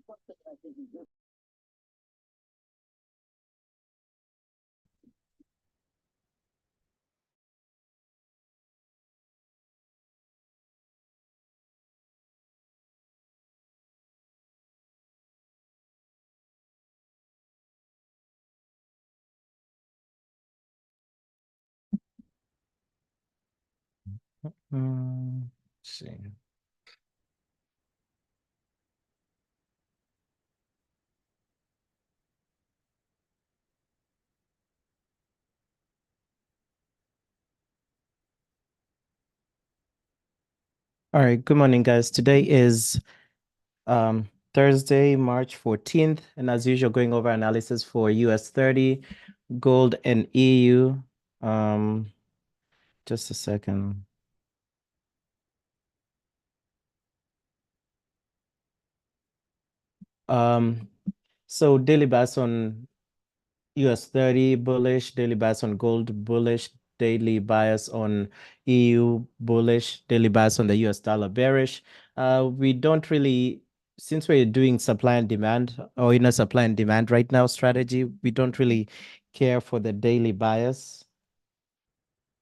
Let's see. All right, good morning, guys. Today is Thursday, March 14th, and as usual, going over analysis for US 30, gold, and EU. Just a second. Um, so daily bias on US 30 bullish, daily bias on gold bullish, daily bias on EU bullish, daily bias on the US dollar bearish. We don't really, since we're doing supply and demand or in a supply and demand right now strategy, we don't really care for the daily bias.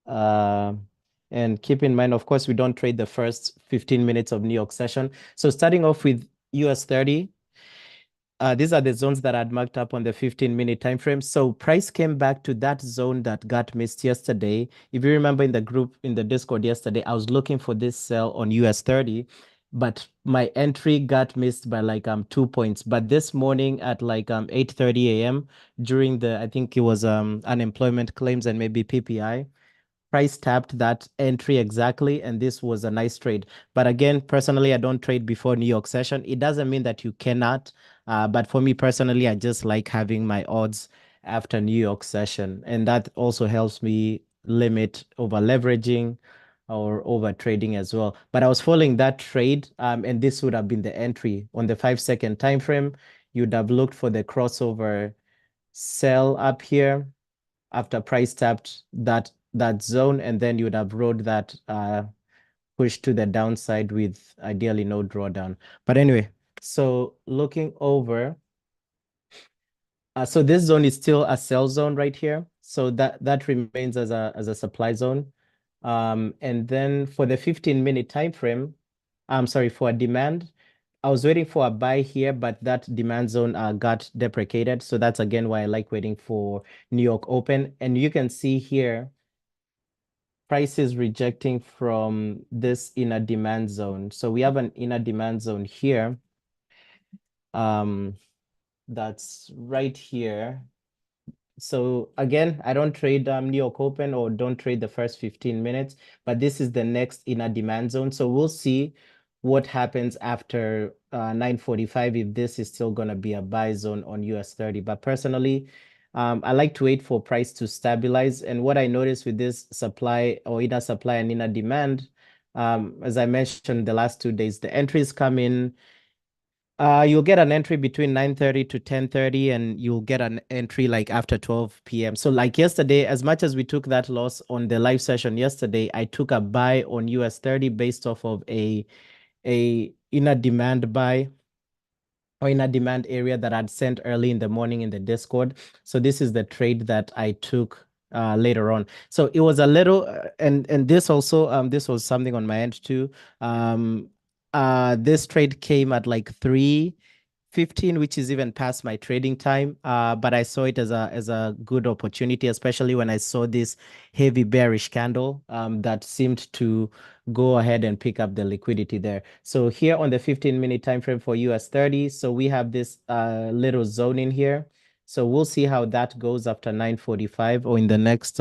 And keep in mind, of course, we don't trade the first 15 minutes of New York session. So starting off with US 30, these are the zones that I'd marked up on the 15-minute time frame. So price came back to that zone that got missed yesterday. If you remember in the group in the Discord yesterday, I was looking for this sell on US 30, but my entry got missed by like 2 points. But this morning at like 8:30 a.m. during the, I think it was unemployment claims and maybe PPI, price tapped that entry exactly, and this was a nice trade. But again, personally, I don't trade before New York session. It doesn't mean that you cannot, but for me personally, I just like having my odds after New York session, and that also helps me limit over leveraging or over trading as well. But I was following that trade, and this would have been the entry on the 5-second time frame. You'd have looked for the crossover sell up here after price tapped that zone, and then you would have rode that push to the downside with ideally no drawdown. But anyway, so looking over, so this zone is still a sell zone right here. So that remains as a supply zone. And then for the 15-minute time frame, I'm sorry, for a demand, I was waiting for a buy here, but that demand zone got deprecated. So that's again why I like waiting for New York open. And you can see here, price is rejecting from this inner demand zone. So we have an inner demand zone here. That's right here. So again, I don't trade New York Open or don't trade the first 15 minutes, but this is the next inner demand zone. So we'll see what happens after 9:45 if this is still going to be a buy zone on US 30. But personally, I like to wait for price to stabilize. And what I noticed with this supply or inner supply and inner demand, as I mentioned the last 2 days, the entries come in. You'll get an entry between 9:30 to 10:30, and you'll get an entry like after 12 p.m. So like yesterday, as much as we took that loss on the live session yesterday, I took a buy on US 30 based off of a inner demand buy or in a demand area that I'd sent early in the morning in the Discord. So this is the trade that I took later on. So it was a little, and this also, this was something on my end too. This trade came at like 3:15, which is even past my trading time. But I saw it as a good opportunity, especially when I saw this heavy bearish candle that seemed to go ahead and pick up the liquidity there. So here on the 15-minute time frame for US 30, so we have this little zone in here. So we'll see how that goes after 9:45 or in the next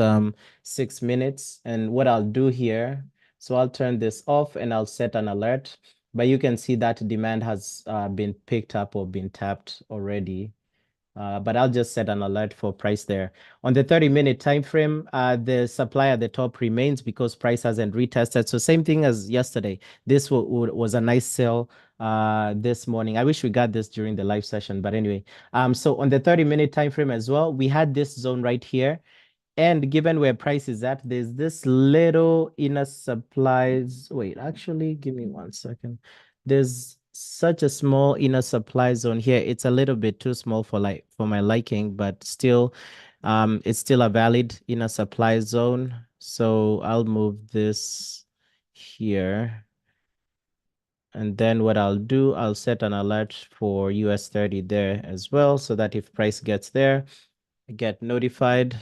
6 minutes. And what I'll do here, so I'll turn this off and I'll set an alert. But you can see that demand has been picked up or been tapped already. But I'll just set an alert for price there. On the 30-minute time frame, the supply at the top remains because price hasn't retested. So same thing as yesterday. This was a nice sell this morning. I wish we got this during the live session, but anyway. So on the 30-minute time frame as well, we had this zone right here. And given where price is at, there's this little inner supplies. Wait, actually, give me 1 second. There's such a small inner supply zone here. It's a little bit too small for my liking, but still, it's still a valid inner supply zone. So I'll move this here. And then what I'll do, I'll set an alert for US 30 there as well, so that if price gets there, I get notified.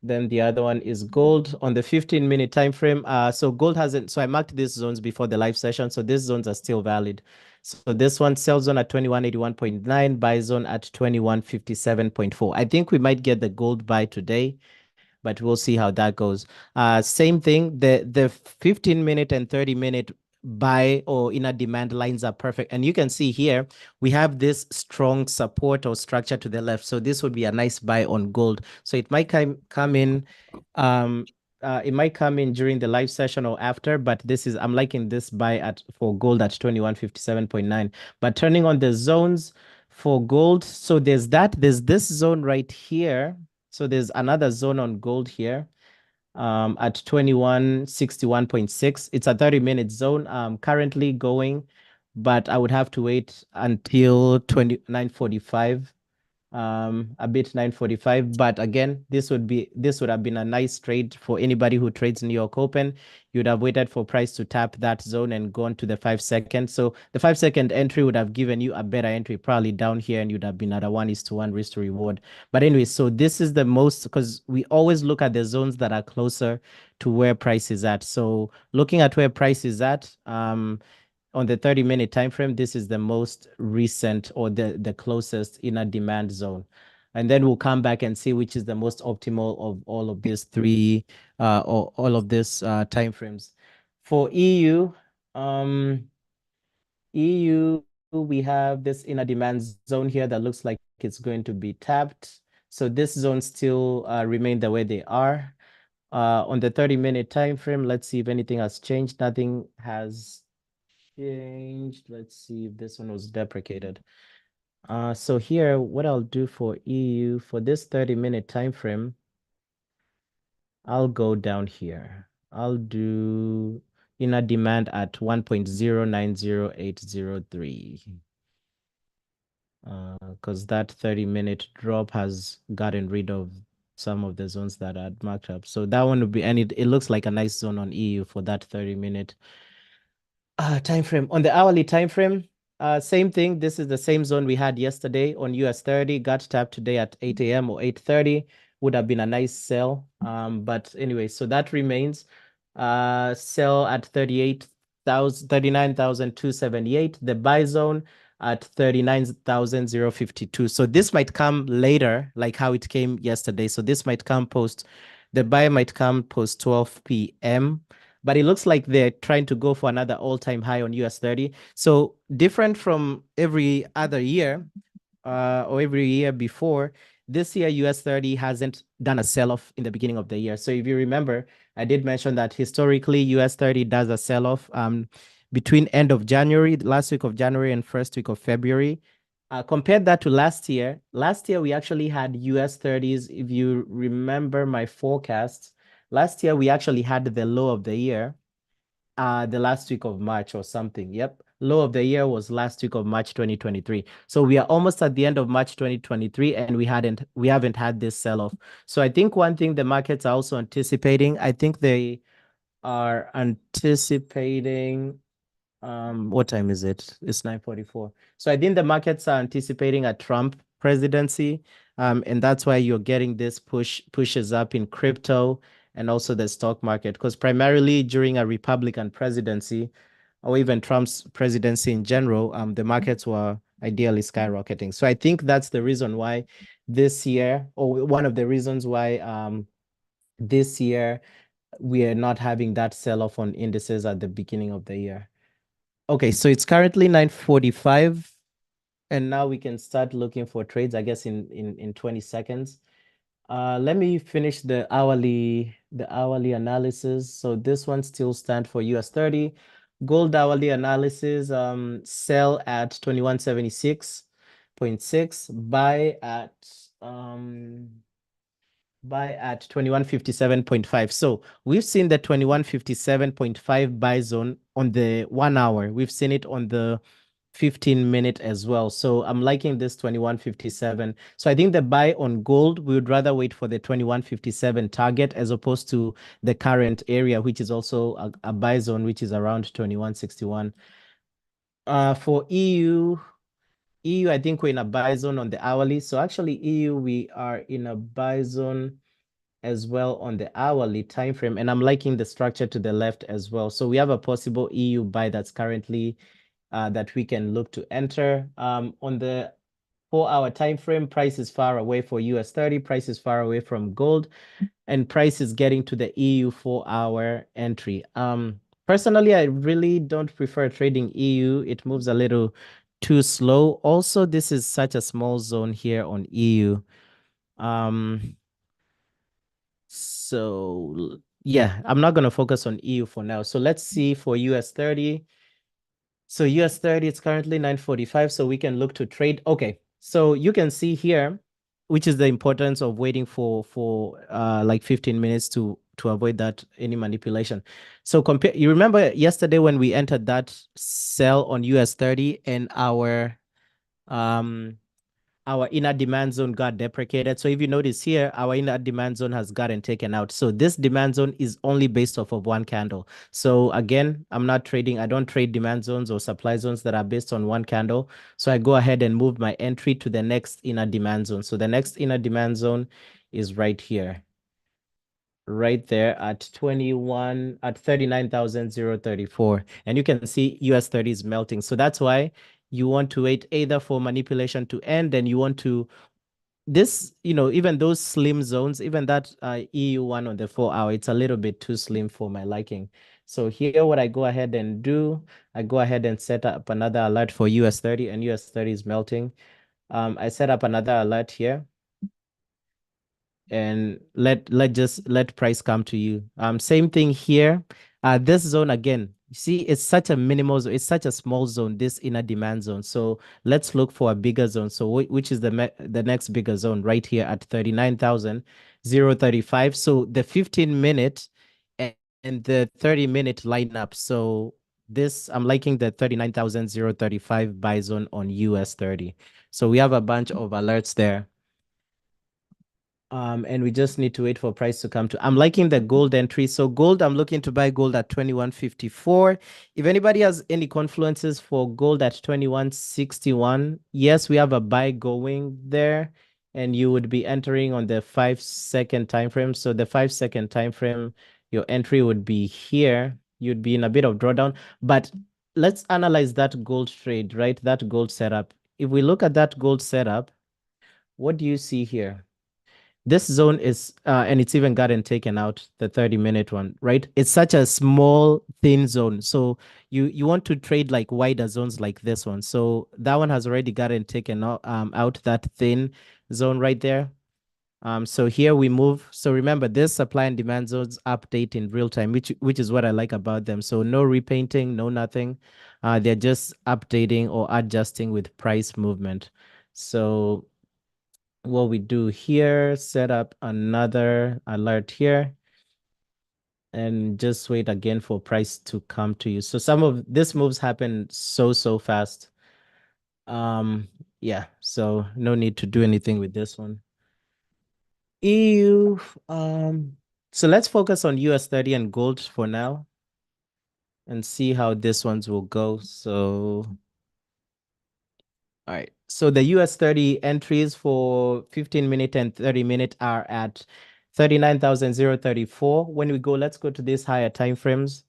Then the other one is gold on the 15-minute time frame. So gold hasn't, so I marked these zones before the live session. So these zones are still valid. So this one, sell zone at 2181.9, buy zone at 2157.4. I think we might get the gold buy today, but we'll see how that goes. Same thing, the 15-minute and 30-minute buy or inner demand lines are perfect. And you can see here, we have this strong support or structure to the left. So this would be a nice buy on gold. So it might come in, it might come in during the live session or after, but I'm liking this buy for gold at 2157.9. But turning on the zones for gold, so there's this zone right here. So there's another zone on gold here at 2161.6. It's a 30-minute zone currently going, but I would have to wait until 29:45, a bit 9:45. But again, this would have been a nice trade for anybody who trades New York Open. You'd have waited for price to tap that zone and gone to the 5-second. So the 5-second entry would have given you a better entry, probably down here, and you'd have been at a 1:1 risk to reward. But anyway, so this is the most, because we always look at the zones that are closer to where price is at. So looking at where price is at, on the 30-minute time frame, this is the most recent or the closest inner demand zone. And then we'll come back and see which is the most optimal of all of these three, or all of these time frames. For EU, we have this inner demand zone here that looks like it's going to be tapped. So this zone still remain the way they are. On the 30-minute time frame, let's see if anything has changed. Nothing has changed. Let's see if this one was deprecated. So here, what I'll do for EU for this 30-minute time frame, I'll go down here. I'll do inner demand at 1.090803. Because that 30-minute drop has gotten rid of some of the zones that I'd marked up. So that one would be, and it looks like a nice zone on EU for that 30-minute time frame. On the hourly time frame, same thing. This is the same zone we had yesterday on US 30. Got tapped today at 8 a.m. or 8:30. Would have been a nice sell. But anyway, so that remains. Sell at 39,278. The buy zone at 39,052. So this might come later, like how it came yesterday. So this might come post. The buy might come post 12 p.m. But it looks like they're trying to go for another all-time high on US 30. So different from every other year, or every year before, this year US 30 hasn't done a sell-off in the beginning of the year. So if you remember, I did mention that historically US 30 does a sell-off between end of January, last week of January, and first week of February. Compared that to last year, we actually had US 30s. If you remember my forecasts, last year we actually had the low of the year, the last week of March or something. Yep. Low of the year was last week of March 2023. So we are almost at the end of March 2023, and we haven't had this sell-off. So I think one thing the markets are also anticipating, I think they are anticipating, what time is it? It's 9:44. So I think the markets are anticipating a Trump presidency. And that's why you're getting this pushes up in crypto and also the stock market, because primarily during a Republican presidency or even Trump's presidency in general, the markets were ideally skyrocketing. So I think that's the reason why this year, or one of the reasons why this year we are not having that sell-off on indices at the beginning of the year. Okay, so it's currently 9:45, and now we can start looking for trades, I guess, in 20 seconds. Let me finish the hourly analysis. So this one still stands for US 30. Gold hourly analysis, sell at 2176.6, buy at 2157.5. So we've seen the 2157.5 buy zone on the 1 hour. We've seen it on the 15-minute as well. So I'm liking this 21.57. So I think the buy on gold, we would rather wait for the 21.57 target as opposed to the current area, which is also a buy zone, which is around 21.61. For EU, I think we're in a buy zone on the hourly. So actually EU, we are in a buy zone as well on the hourly time frame, and I'm liking the structure to the left as well. So we have a possible EU buy that's currently that we can look to enter. On the 4-hour time frame, price is far away for US 30, price is far away from gold, and price is getting to the EU 4-hour entry. Personally, I really don't prefer trading EU. It moves a little too slow. Also, this is such a small zone here on EU. So yeah, I'm not going to focus on EU for now. So let's see for US 30. So US 30, it's currently 9:45, so we can look to trade. Okay, so you can see here, which is the importance of waiting for like 15 minutes to avoid that any manipulation. So compare, you remember yesterday when we entered that sell on US 30 and our inner demand zone got deprecated. So if you notice here, our inner demand zone has gotten taken out. So this demand zone is only based off of one candle. So again, I'm not trading. I don't trade demand zones or supply zones that are based on one candle. So I go ahead and move my entry to the next inner demand zone. So the next inner demand zone is right here, right there at 39,034. And you can see US 30 is melting. So that's why you want to wait either for manipulation to end, and you want to this, even those slim zones, even that EU one on the 4-hour, it's a little bit too slim for my liking. So here, what I go ahead and do, I go ahead and set up another alert for US 30, and US 30 is melting. I set up another alert here, and let price come to you. Same thing here. This zone again, you see, it's such a minimal zone, it's such a small zone, this inner demand zone. So let's look for a bigger zone. So which is the next bigger zone right here at 39,035. So the 15-minute and the 30-minute line up. So this, I'm liking the 39,035 buy zone on US 30. So we have a bunch of alerts there. And we just need to wait for price to come to. I'm liking the gold entry. So gold, I'm looking to buy gold at 21.54. If anybody has any confluences for gold at 21.61, yes, we have a buy going there, and you would be entering on the 5-second time frame. So the 5-second time frame, your entry would be here. You'd be in a bit of drawdown, but let's analyze that gold trade, right? That gold setup. If we look at that gold setup, what do you see here? This zone is, and it's even gotten taken out, the 30-minute one, right? It's such a small, thin zone. So you want to trade like wider zones like this one. So that one has already gotten taken out that thin zone right there. So here we move. So remember, this supply and demand zones update in real time, which is what I like about them. So no repainting, no nothing. They're just updating or adjusting with price movement. So what we do here, set up another alert here, and just wait again for price to come to you. So some of these moves happen so fast. Yeah, so no need to do anything with this one. EU, so let's focus on US 30 and gold for now and see how this ones will go. So all right. So the US 30 entries for 15-minute and 30-minute are at 39,034. When we go, let's go to these higher time frames.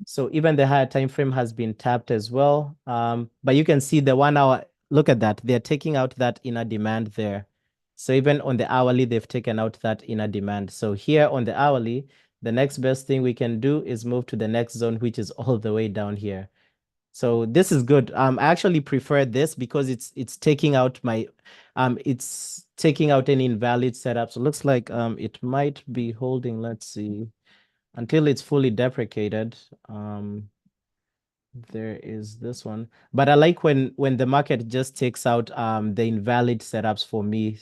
So even the higher time frame has been tapped as well. But you can see the 1 hour, look at that. They're taking out that inner demand there. So even on the hourly, they've taken out that inner demand. So here on the hourly, the next best thing we can do is move to the next zone, which is all the way down here. So this is good. I actually prefer this because it's taking out my it's taking out any invalid setup. So it looks like it might be holding, let's see, until it's fully deprecated. There is this one. But I like when the market just takes out the invalid setups for me,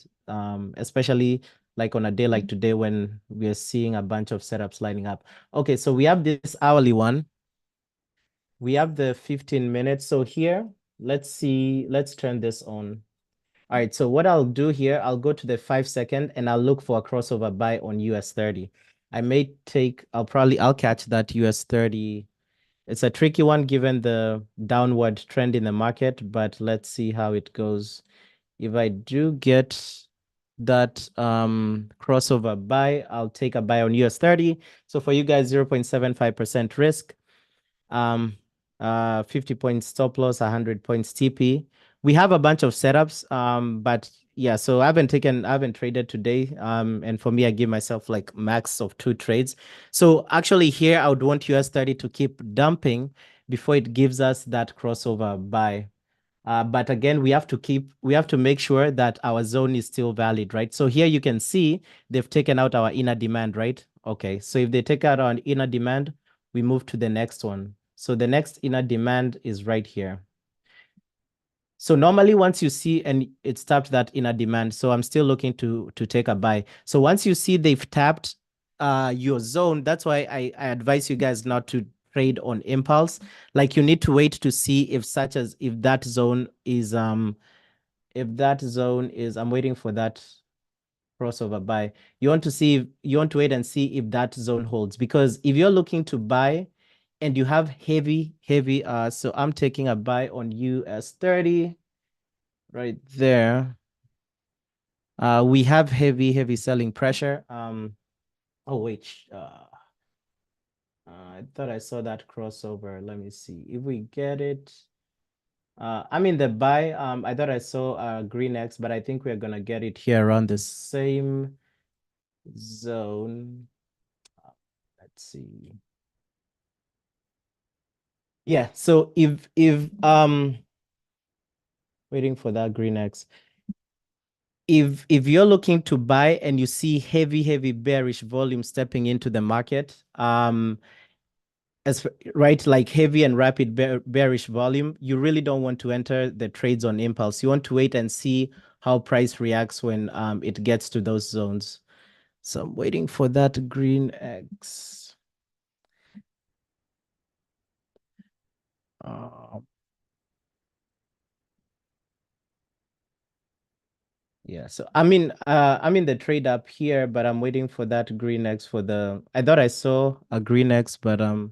especially like on a day like today when we are seeing a bunch of setups lining up. Okay, so we have this hourly one. we have the 15 minutes. So here, let's see, let's turn this on. All right, so what I'll do here, I'll go to the 5 second and I'll look for a crossover buy on US 30. I'll catch that US 30. It's a tricky one given the downward trend in the market, but let's see how it goes. If I do get that crossover buy, I'll take a buy on US 30. So for you guys, 0.75% risk. 50 points stop loss, 100 points TP. We have a bunch of setups, but yeah, so I haven't traded today. And for me, I give myself like max of 2 trades. So actually here, I would want US 30 to keep dumping before it gives us that crossover buy. But again, we have to make sure that our zone is still valid, right? So here you can see they've taken out our inner demand, right? Okay, so if they take out our inner demand, we move to the next one. So the next inner demand is right here. So normally once you see, and it's tapped that inner demand, so I'm still looking to take a buy. So once you see they've tapped your zone, that's why I advise you guys not to trade on impulse. Like you need to wait to see if that zone is I'm waiting for that crossover buy. You want to wait and see if that zone holds, because if you're looking to buy and you have heavy, so I'm taking a buy on US 30 right there. We have heavy selling pressure. Oh wait, I thought I saw that crossover. Let me see if we get it. I'm in the buy. I thought I saw green X, but I think we're gonna get it here around the same zone. Let's see. Yeah, so if waiting for that green X. If you're looking to buy and you see heavy bearish volume stepping into the market, right, like heavy and rapid bearish volume, you really don't want to enter the trades on impulse. You want to wait and see how price reacts when it gets to those zones. So I'm waiting for that green X. Yeah, so I'm in the trade up here, but I'm waiting for that green X for the. I thought I saw a green X, but I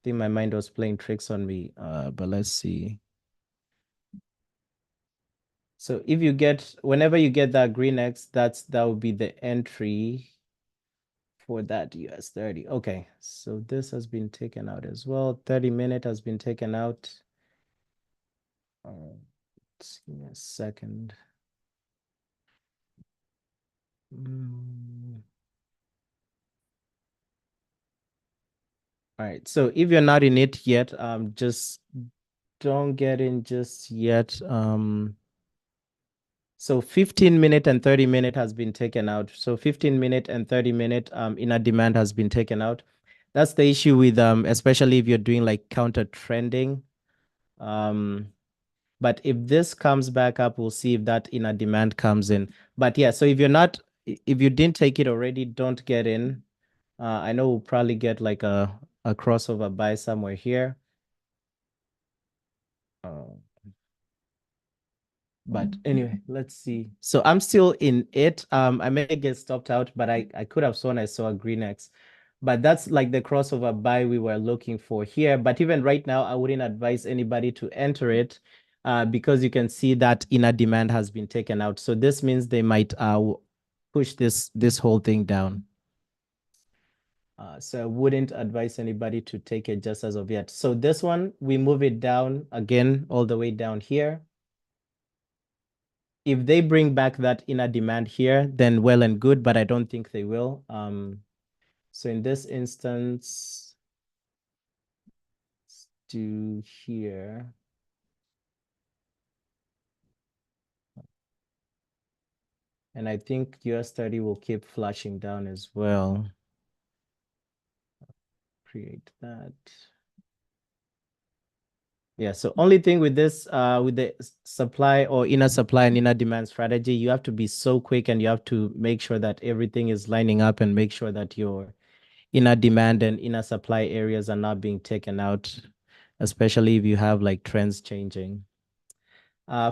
think my mind was playing tricks on me. But let's see. So whenever you get that green X, that would be the entry for that US 30. Okay, so this has been taken out as well. 30-minute has been taken out. Just give me a second. All right, so if you're not in it yet, just don't get in just yet. So 15-minute and 30-minute has been taken out. So 15-minute and 30-minute inner demand has been taken out. That's the issue with especially if you're doing like counter trending. But if this comes back up, we'll see if that inner demand comes in. But yeah, so if you didn't take it already, don't get in. I know we'll probably get like a crossover buy somewhere here. But anyway, let's see. So I'm still in it. I may get stopped out, but I could have sworn I saw a green X. But that's like the crossover buy we were looking for here. But even right now, I wouldn't advise anybody to enter it because you can see that inner demand has been taken out. So this means they might push this whole thing down. So I wouldn't advise anybody to take it just as of yet. So this one, we move it down again, all the way down here. If they bring back that inner demand here, then well and good, but I don't think they will. So in this instance, let's do here. And I think US 30 will keep flashing down as well. Create that. Yeah, so only thing with this, with the supply or inner supply and inner demand strategy, you have to be so quick and you have to make sure that everything is lining up and make sure that your inner demand and inner supply areas are not being taken out. especially if you have like trends changing.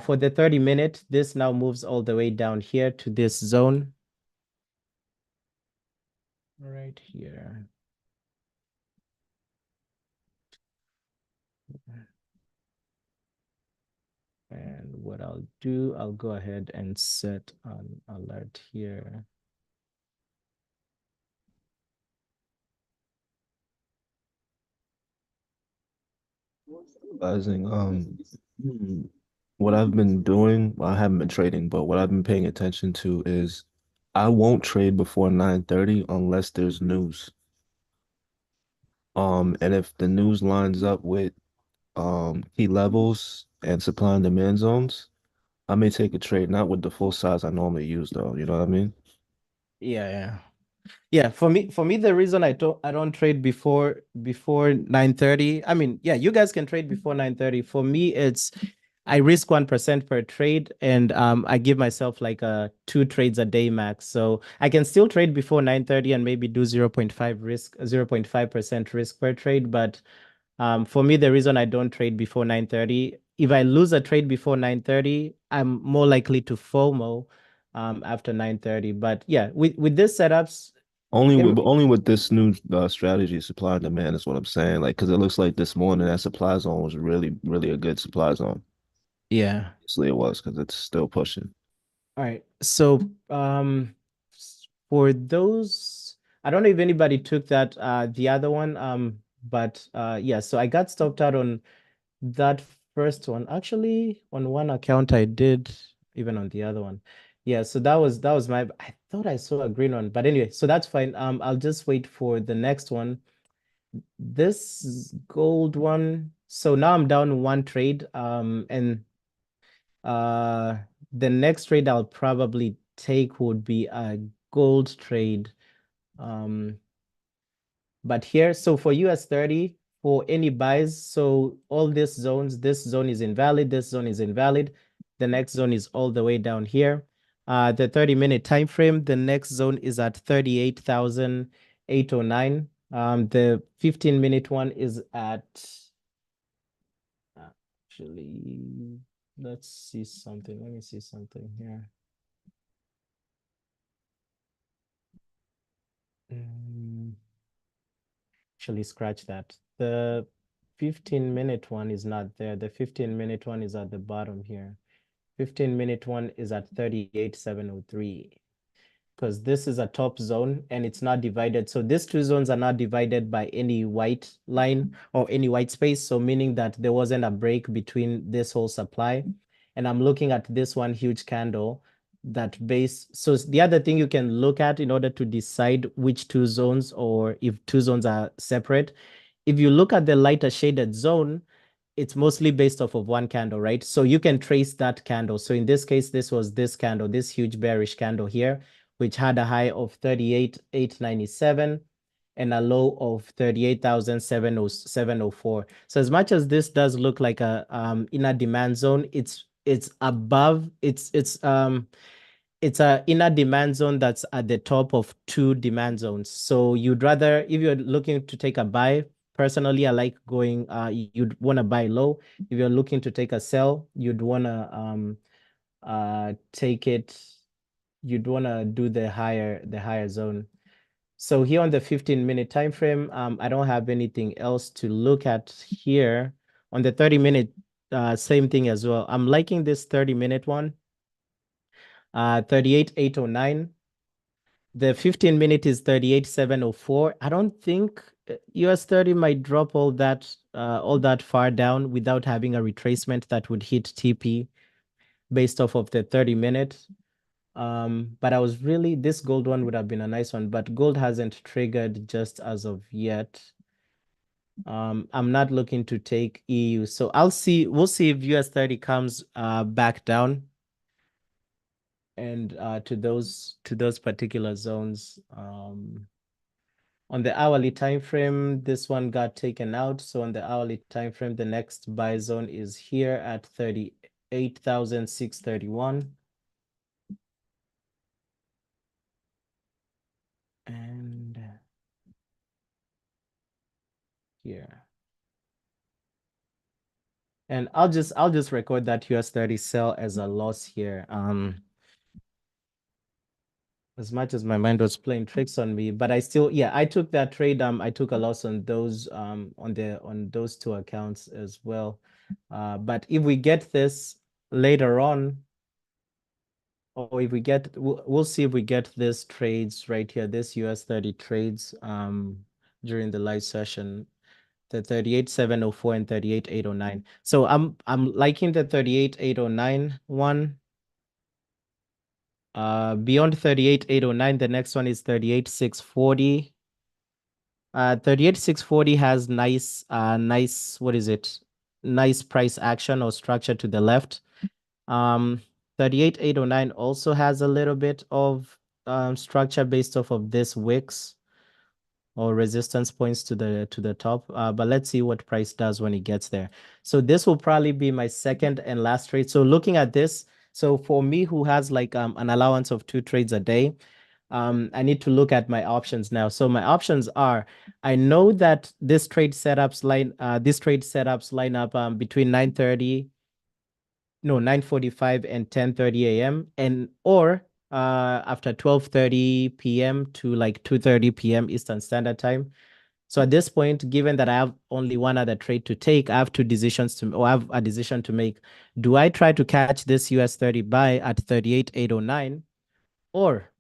For the 30-minute, this now moves all the way down here to this zone right here. And what I'll do, I'll go ahead and set an alert here. Realizing, what I've been doing, well, I haven't been trading, but what I've been paying attention to is I won't trade before 9:30 unless there's news. And if the news lines up with key levels and supply and demand zones, I may take a trade, not with the full size I normally use though. You know what I mean? Yeah. Yeah, for me, the reason I don't trade before 9:30. I mean, yeah, you guys can trade before 9:30. For me, it's I risk 1% per trade, and I give myself like a 2 trades a day max. So I can still trade before 9:30 and maybe do 0.5 risk, 0.5% risk per trade. But for me, the reason I don't trade before 9:30, if I lose a trade before 9:30, I'm more likely to FOMO after 9:30. But yeah, with these setups, Only with this new strategy, supply and demand is what I'm saying. Like, because it looks like this morning that supply zone was really, really a good supply zone. yeah. Obviously, it was because it's still pushing. All right. So for those, I don't know if anybody took that the other one. But yeah, so I got stopped out on that first one. Actually, on one account I did, even on the other one. Yeah, so that was my I thought I saw a green one, but anyway, so that's fine. I'll just wait for the next one. This gold one. So now I'm down one trade. And uh, the next trade I'll probably take would be a gold trade. Um, but here, so for US 30, for any buys, so all these zones, this zone is invalid, this zone is invalid. The next zone is all the way down here. The 30-minute time frame, the next zone is at 38,809. The 15-minute one is at actually, let's see something. Let me see something here. Mm, Actually, scratch that. The 15-minute one is not there. The 15-minute one is at the bottom here. 15-minute one is at 38,703 because this is a top zone and it's not divided. So these two zones are not divided by any white line or any white space. So meaning that there wasn't a break between this whole supply. And I'm looking at this one huge candle that base. So the other thing you can look at in order to decide which two zones or if two zones are separate, if you look at the lighter shaded zone, it's mostly based off of one candle, right? So you can trace that candle. So in this case, this was this candle, this huge bearish candle here, which had a high of 38,897 and a low of 38,704. So as much as this does look like a inner demand zone, it's above, it's a inner demand zone that's at the top of two demand zones. So you'd rather, if you're looking to take a buy, personally, I like going, you'd want to buy low. If you're looking to take a sell, take it, you'd want to do the higher zone. So here on the 15-minute time frame, I don't have anything else to look at here. On the 30-minute, same thing as well. I'm liking this 30-minute one, 38,809. The 15-minute is 38,704. I don't think US 30 might drop all that far down without having a retracement that would hit TP based off of the 30-minute. But this gold one would have been a nice one, but gold hasn't triggered just as of yet. I'm not looking to take EU. So we'll see if US 30 comes back down and to those particular zones. On the hourly time frame, this one got taken out. So on the hourly time frame, the next buy zone is here at 38,631. And here. And I'll just record that US 30 sell as a loss here. As much as my mind was playing tricks on me, but I still, yeah, I took that trade. I took a loss on those on those two accounts as well. But if we get this later on, or if we get, we'll see if we get this trades right here, this US 30 trades during the live session, the 38,704 and 38,809. So I'm liking the 38,809 one. Beyond 38,809, the next one is 38,640. 38,640 has nice, what is it? Nice price action or structure to the left. 38,809 also has a little bit of structure based off of this wicks or resistance points to the top. But let's see what price does when it gets there. So this will probably be my second and last trade. So looking at this, so for me who has like an allowance of 2 trades a day, I need to look at my options now. So my options are, I know that this trade setups line up between 9:45 and 10:30 a.m. and or after 12:30 p.m. to like 2:30 p.m. Eastern Standard Time. So at this point, given that I have only one other trade to take, I have I have a decision to make. Do I try to catch this US 30 buy at 38,809, or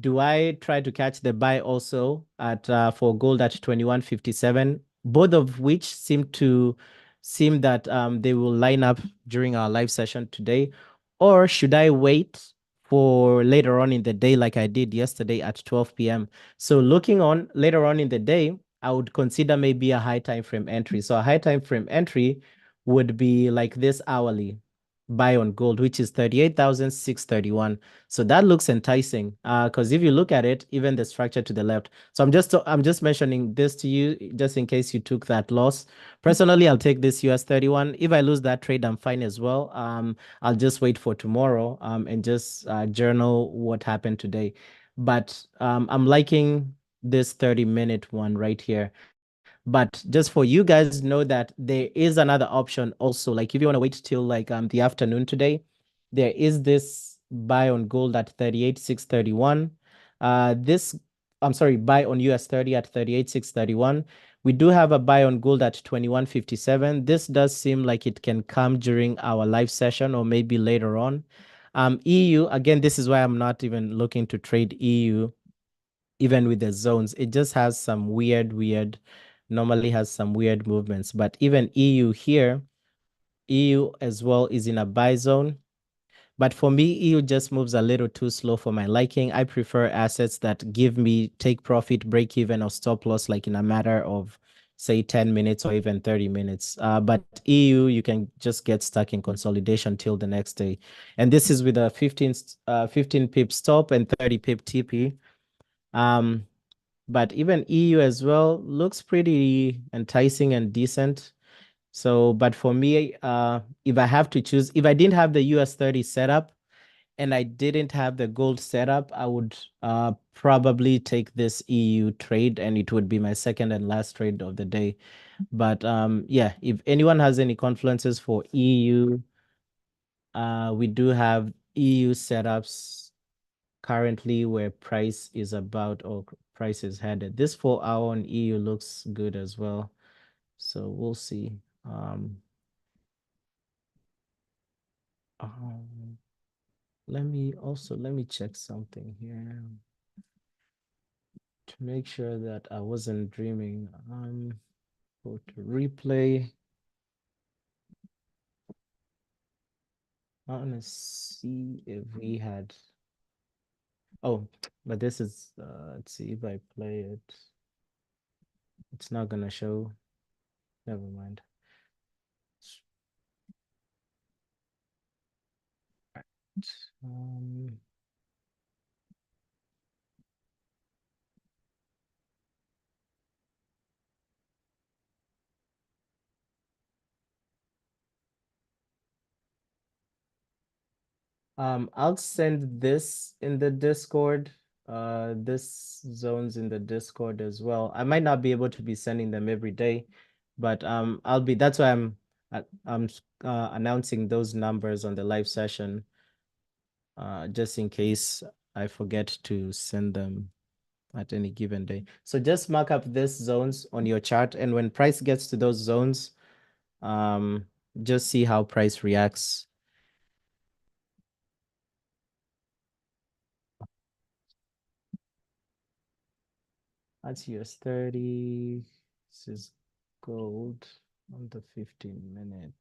do I try to catch the buy also at for gold at 21.57? Both of which seem that they will line up during our live session today. Or should I wait for later on in the day like I did yesterday at 12 p.m.? So looking on later on in the day, I would consider maybe a high time frame entry. So a high time frame entry would be like this hourly buy on gold, which is 38,631. So that looks enticing. Because if you look at it, even the structure to the left. So I'm just mentioning this to you just in case you took that loss. Personally, I'll take this US 31. If I lose that trade, I'm fine as well. I'll just wait for tomorrow and just journal what happened today. But I'm liking this 30-minute one right here. But just for you guys know that there is another option also. Like if you want to wait till like the afternoon today, there is this buy on gold at 38,631. This I'm sorry, buy on US 30 at 38,631. We do have a buy on gold at 21.57. This does seem like it can come during our live session or maybe later on. EU, again, this is why I'm not even looking to trade EU, even with the zones. It just has some normally has some weird movements. But even EU here, EU as well is in a buy zone. But for me, EU just moves a little too slow for my liking. I prefer assets that give me take profit, break even, or stop loss like in a matter of, say, 10 minutes or even 30 minutes. But EU, you can just get stuck in consolidation till the next day. And this is with a 15 pip stop and 30 pip TP. But even EU as well looks pretty enticing and decent. So, but for me, if I have to choose, if I didn't have the US 30 setup and I didn't have the gold setup, I would probably take this EU trade and it would be my second and last trade of the day. But yeah, if anyone has any confluences for EU, we do have EU setups currently where price is about, or price is headed. This 4 hour on EU looks good as well. So we'll see. Let me check something here to make sure that I wasn't dreaming. Go to replay. I want to see if we had. Oh, but this is, let's see if I play it. It's not gonna show. Never mind. Um, I'll send this in the Discord. This zones in the Discord as well. I might not be able to be sending them every day, but that's why announcing those numbers on the live session, just in case I forget to send them at any given day. So just mark up these zones on your chart, and when price gets to those zones, just see how price reacts. That's US30. This is gold on the 15-minute.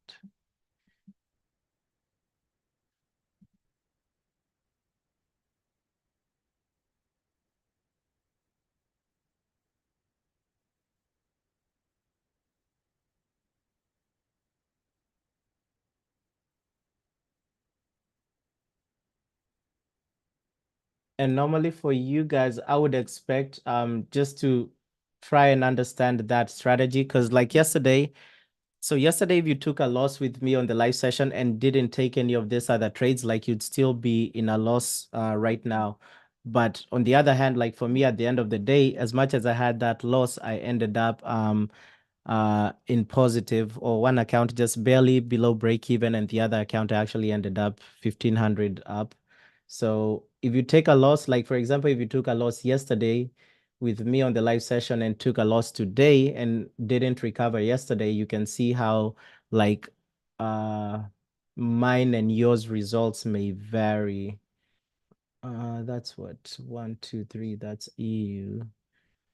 And normally for you guys, I would expect just to try and understand that strategy, because like yesterday, so yesterday, if you took a loss with me on the live session and didn't take any of these other trades, like you'd still be in a loss right now. But on the other hand, like for me at the end of the day, as much as I had that loss, I ended up in positive, or one account just barely below break even, and the other account actually ended up 1500 up. So if you take a loss, like for example, if you took a loss yesterday with me on the live session and took a loss today and didn't recover yesterday, you can see how like mine and yours results may vary. That's what 1, 2, 3, that's EU.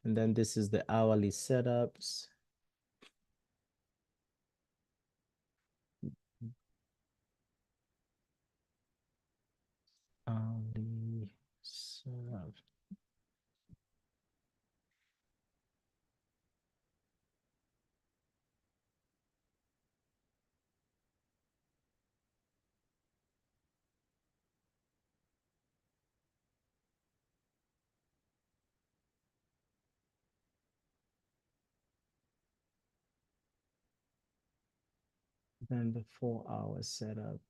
And then this is the hourly setups. Hourly setup. Then the 4-hour setup.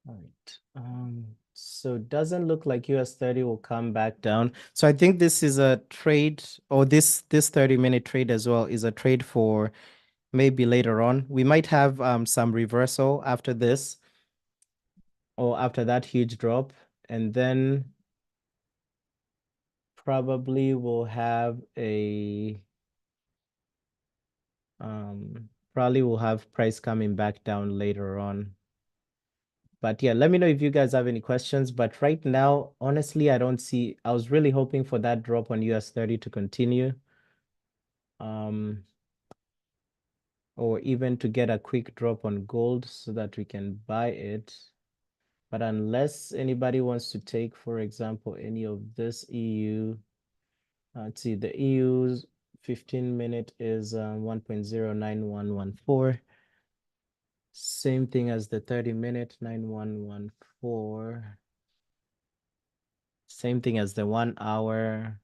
All right. So it doesn't look like US30 will come back down. So I think this is a trade, or this 30-minute trade as well is a trade for maybe later on. We might have some reversal after this, or after that huge drop, and then probably we'll have price coming back down later on. But yeah, let me know if you guys have any questions. But right now, honestly, I was really hoping for that drop on US30 to continue. Or even to get a quick drop on gold so that we can buy it. But unless anybody wants to take, for example, any of this EU, let's see, the EU's 15-minute is 1.09114. Same thing as the 30-minute, 9114. Same thing as the 1 hour,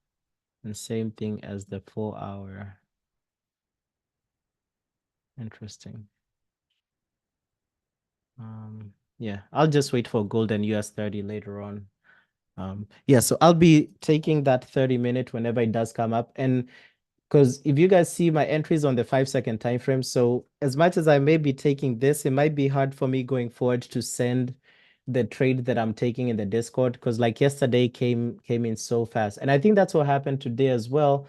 and same thing as the 4 hour. Interesting. Yeah, I'll just wait for gold and US30 later on. Yeah, so I'll be taking that 30-minute whenever it does come up. And because if you guys see my entries on the 5-second time frame, so as much as I may be taking this, it might be hard for me going forward to send the trade that I'm taking in the Discord, because like yesterday came in so fast. And I think that's what happened today as well.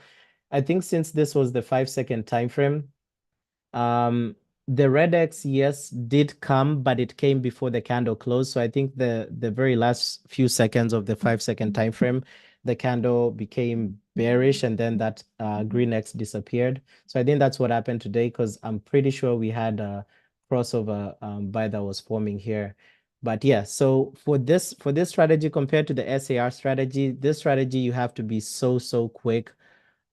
I think since this was the 5-second time frame, the red X, yes, did come, but it came before the candle closed. So I think the very last few seconds of the 5-second time frame, the candle became bearish, and then that green X disappeared. So I think that's what happened today, because I'm pretty sure we had a crossover buy that was forming here. But yeah, so for this strategy compared to the SAR strategy, this strategy you have to be so quick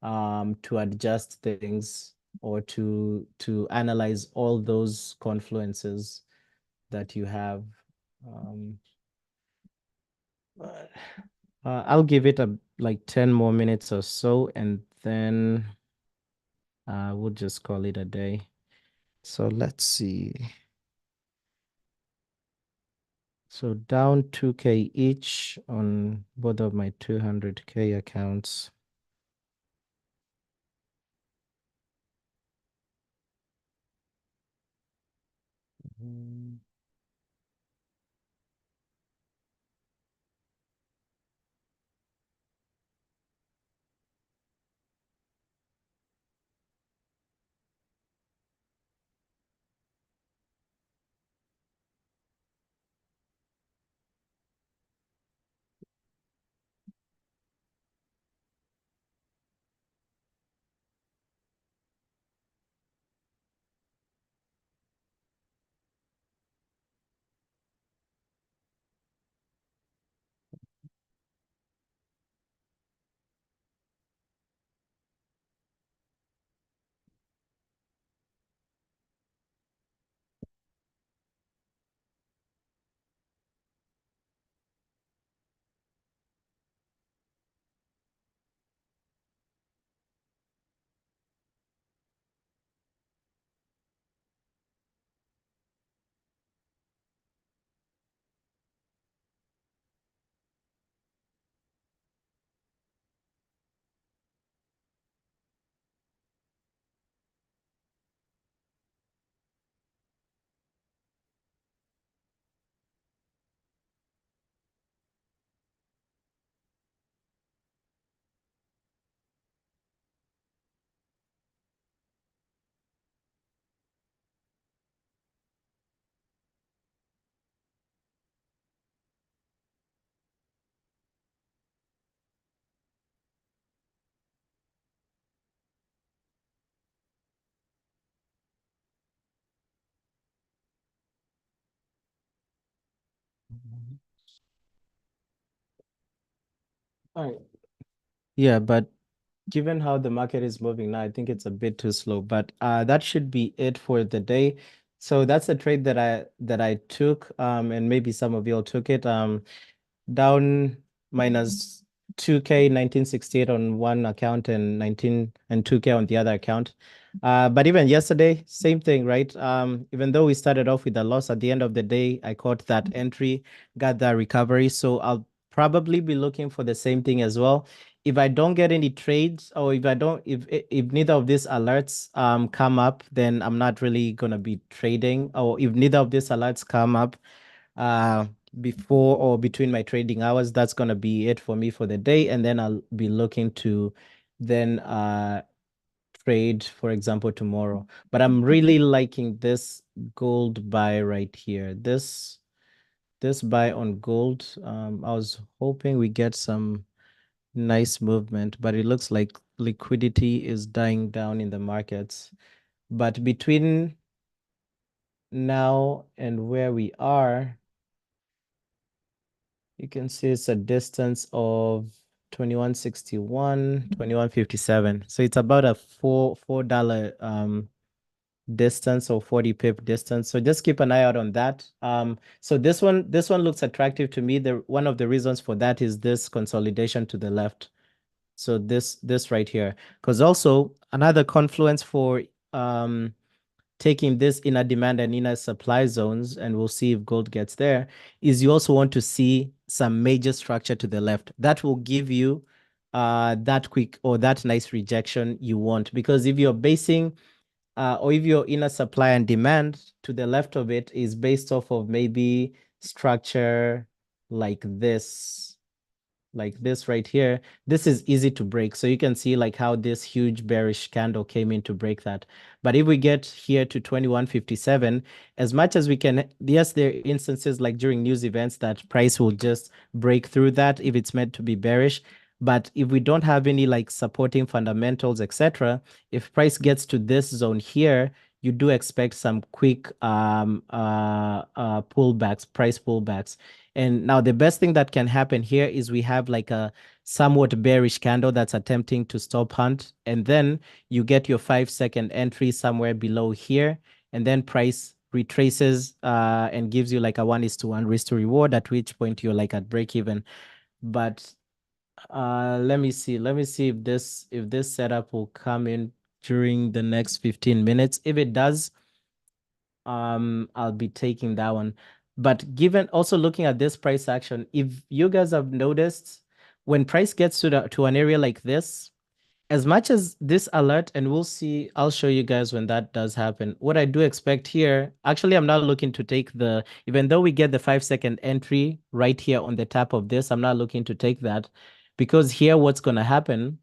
to adjust things. or to analyze all those confluences that you have. But I'll give it like 10 more minutes or so, and then we'll just call it a day. So let's see. So down 2K each on both of my 200K accounts. Mm. All right. Yeah, but given how the market is moving now, I think it's a bit too slow, but that should be it for the day. So that's a trade that I took, and maybe some of you all took it. Down minus 2K 1968 on one account and 19 and 2K on the other account. But even yesterday, same thing, right? Even though we started off with a loss, at the end of the day, I caught that entry, got that recovery. So I'll probably be looking for the same thing as well. If I don't get any trades, or if neither of these alerts come up, then I'm not really gonna be trading. Or if neither of these alerts come up uh before or between my trading hours, that's gonna be it for me for the day. And then I'll be looking to then trade, for example, tomorrow. But I'm really liking this gold buy right here. This buy on gold. I was hoping we get some nice movement, but it looks like liquidity is dying down in the markets. But between now and where we are, you can see it's a distance of 2161, 2157. So it's about a $4 distance or 40 pip distance. So just keep an eye out on that. So this one looks attractive to me. One of the reasons for that is this consolidation to the left. So this right here, because also another confluence for taking this inner demand and inner supply zones, and we'll see if gold gets there, is you also want to see some major structure to the left. That will give you that quick or that nice rejection you want. Because if you're basing or if your inner supply and demand to the left of it is based off of maybe structure like this right here, this is easy to break. So you can see like how this huge bearish candle came in to break that. But if we get here to 2157, as much as we can, yes, there are instances like during news events that price will just break through that if it's meant to be bearish. But if we don't have any like supporting fundamentals, etc., if price gets to this zone here, you do expect some quick pullbacks, price pullbacks. And now the best thing that can happen here is we have like a somewhat bearish candle that's attempting to stop hunt. And then you get your 5-second entry somewhere below here. And then price retraces and gives you like a 1:1 risk to reward, at which point you're like at break even. But let me see if this setup will come in during the next 15 minutes. If it does, I'll be taking that one. But given also looking at this price action, if you guys have noticed, when price gets to an area like this, as much as this alert, and we'll see, I'll show you guys when that does happen. What I do expect here, actually, I'm not looking to take even though we get the 5-second entry right here on the top of this, I'm not looking to take that, because here what's going to happen,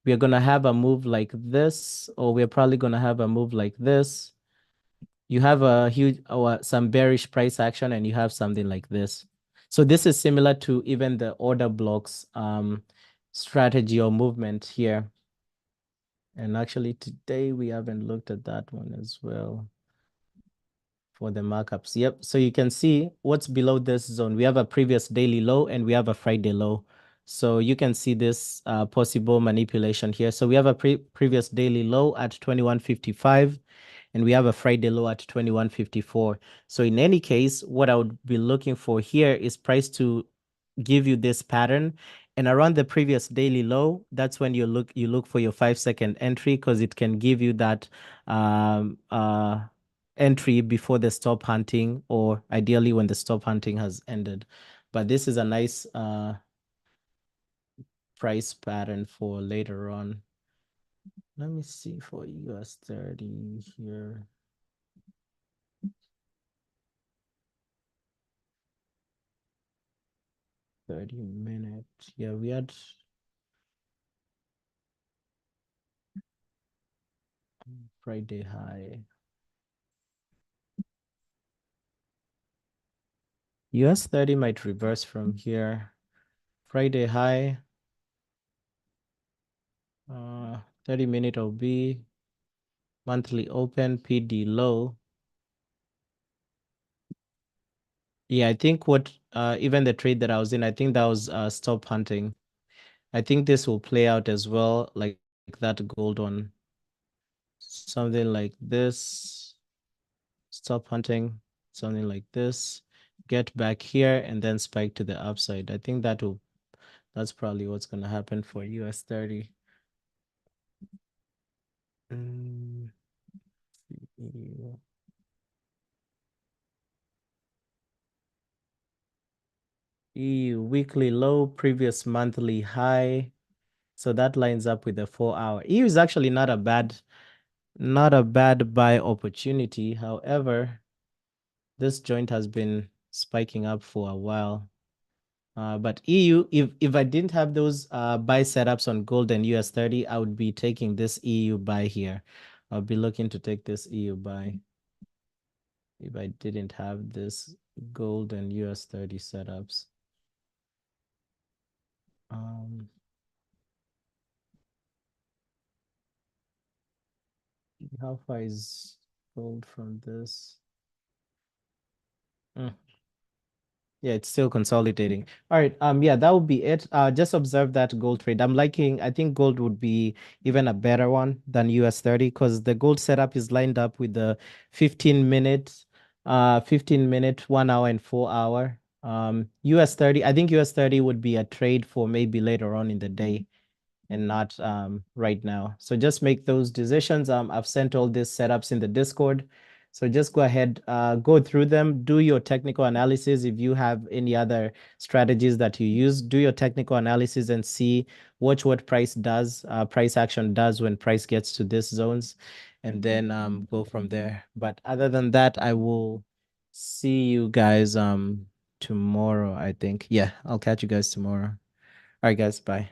we're going to have a move like this, or we're probably going to have a move like this. You have a huge or some bearish price action, and you have something like this. So this is similar to even the order blocks strategy or movement here. And actually today we haven't looked at that one as well for the markups. Yep. So you can see what's below this zone. We have a previous daily low and we have a Friday low. So you can see this possible manipulation here. So we have a previous daily low at 21.55 and we have a Friday low at 21.54. So in any case, what I would be looking for here is price to give you this pattern, and around the previous daily low, that's when you look for your 5-second entry, because it can give you that entry before the stop hunting, or ideally when the stop hunting has ended. But this is a nice price pattern for later on. Let me see for US 30 here. $30-minute. Yeah, we had Friday high. US 30 might reverse from here. Friday high. 30-minute OB. Monthly open, PD low. Yeah, I think what even the trade that I was in, I think that was stop hunting. I think this will play out as well, like that gold one. Something like this. Stop hunting, something like this. Get back here and then spike to the upside. I think that's probably what's gonna happen for US 30. EU weekly low, previous monthly high. So that lines up with the 4-hour. EU is actually not a bad buy opportunity. However, this joint has been spiking up for a while. But EU, if I didn't have those buy setups on gold and US 30, I would be taking this EU buy here. I'll be looking to take this EU buy if I didn't have this gold and US 30 setups. How far is gold from this? Yeah, it's still consolidating. All right. Yeah, that would be it. Just observe that gold trade. I think gold would be even a better one than US 30, because the gold setup is lined up with the 15-minute, 1 hour and 4-hour. US 30, I think US 30 would be a trade for maybe later on in the day and not right now. So just make those decisions. I've sent all these setups in the Discord. So just go ahead, go through them, do your technical analysis. If you have any other strategies that you use, do your technical analysis and see watch what price action does when price gets to these zones, and then go from there. But other than that, I will see you guys tomorrow, I think. Yeah, I'll catch you guys tomorrow. All right, guys, bye.